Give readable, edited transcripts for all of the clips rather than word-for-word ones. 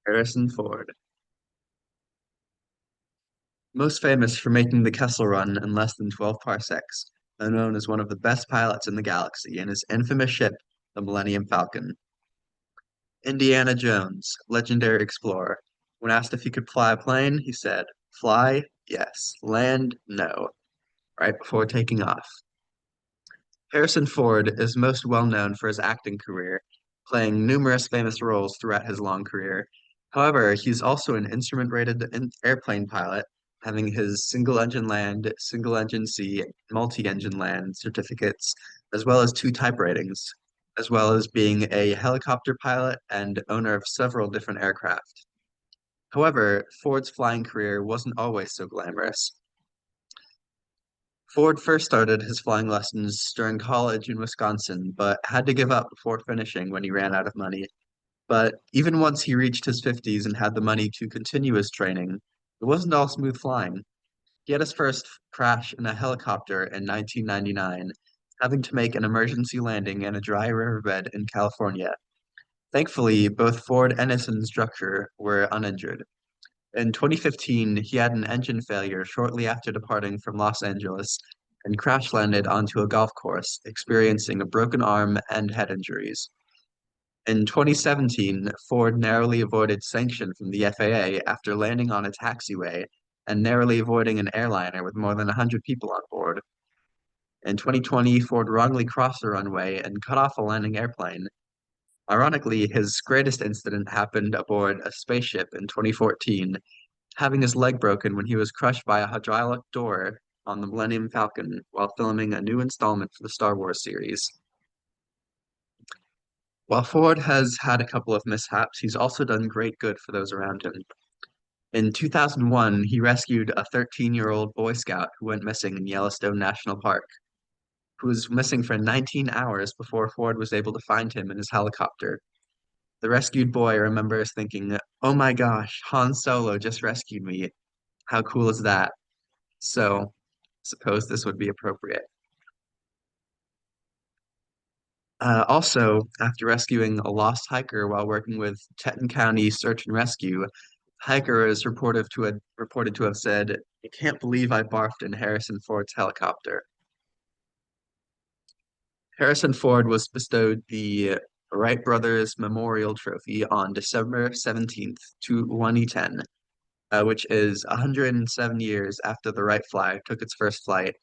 Harrison Ford. Most famous for making the Kessel Run in less than 12 parsecs, and known as one of the best pilots in the galaxy in his infamous ship, the Millennium Falcon. Indiana Jones, legendary explorer. When asked if he could fly a plane, he said, "Fly, yes. Land, no," right before taking off. Harrison Ford is most well known for his acting career, playing numerous famous roles throughout his long career. However, he's also an instrument-rated airplane pilot, having his single-engine land, single-engine sea, multi-engine land certificates, as well as two type ratings, as well as being a helicopter pilot and owner of several different aircraft. However, Ford's flying career wasn't always so glamorous. Ford first started his flying lessons during college in Wisconsin, but had to give up before finishing when he ran out of money. But even once he reached his 50s and had the money to continue his training, it wasn't all smooth flying. He had his first crash in a helicopter in 1999, having to make an emergency landing in a dry riverbed in California. Thankfully, both Ford and his instructor were uninjured. In 2015, he had an engine failure shortly after departing from Los Angeles and crash landed onto a golf course, experiencing a broken arm and head injuries. In 2017, Ford narrowly avoided sanction from the FAA after landing on a taxiway and narrowly avoiding an airliner with more than 100 people on board. In 2020, Ford wrongly crossed the runway and cut off a landing airplane. Ironically, his greatest incident happened aboard a spaceship in 2014, having his leg broken when he was crushed by a hydraulic door on the Millennium Falcon while filming a new installment for the Star Wars series. While Ford has had a couple of mishaps, he's also done great good for those around him. In 2001, he rescued a 13-year-old Boy Scout who went missing in Yellowstone National Park, who was missing for 19 hours before Ford was able to find him in his helicopter. The rescued boy remembers thinking, "Oh my gosh, Han Solo just rescued me. How cool is that?" So, suppose this would be appropriate. Also, after rescuing a lost hiker while working with Teton County Search and Rescue, hiker is reported to have said, "I can't believe I barfed in Harrison Ford's helicopter." Harrison Ford was bestowed the Wright Brothers Memorial Trophy on December 17th, 2010, which is 107 years after the Wright flag took its first flight.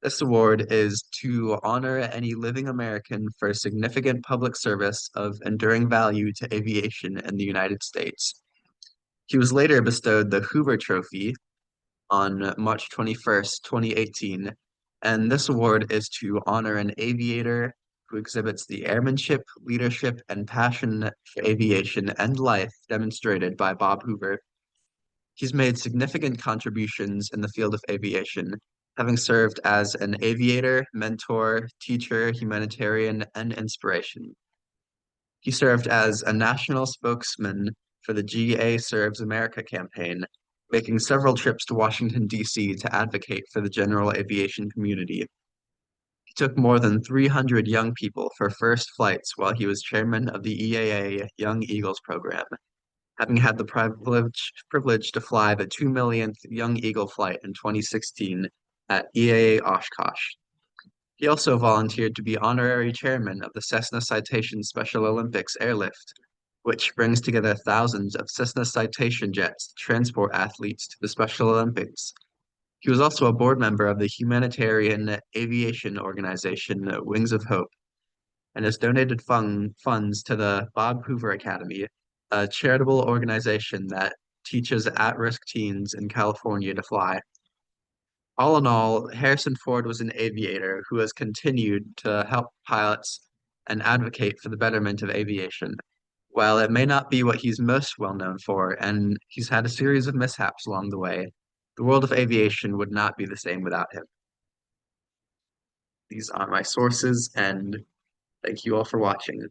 This award is to honor any living American for significant public service of enduring value to aviation in the United States. He was later bestowed the Hoover Trophy on March 21st, 2018, and this award is to honor an aviator who exhibits the airmanship, leadership, and passion for aviation and life demonstrated by Bob Hoover. He's made significant contributions in the field of aviation, having served as an aviator, mentor, teacher, humanitarian, and inspiration. He served as a national spokesman for the GA Serves America campaign, making several trips to Washington, D.C. to advocate for the general aviation community. He took more than 300 young people for first flights while he was chairman of the EAA Young Eagles program, having had the privilege to fly the 2 millionth Young Eagle flight in 2016 at EAA Oshkosh. He also volunteered to be honorary chairman of the Cessna Citation Special Olympics Airlift, which brings together thousands of Cessna Citation jets to transport athletes to the Special Olympics. He was also a board member of the humanitarian aviation organization Wings of Hope and has donated funds to the Bob Hoover Academy, a charitable organization that teaches at-risk teens in California to fly. All in all, Harrison Ford was an aviator who has continued to help pilots and advocate for the betterment of aviation. While it may not be what he's most well known for, and he's had a series of mishaps along the way, the world of aviation would not be the same without him. These are my sources, and thank you all for watching.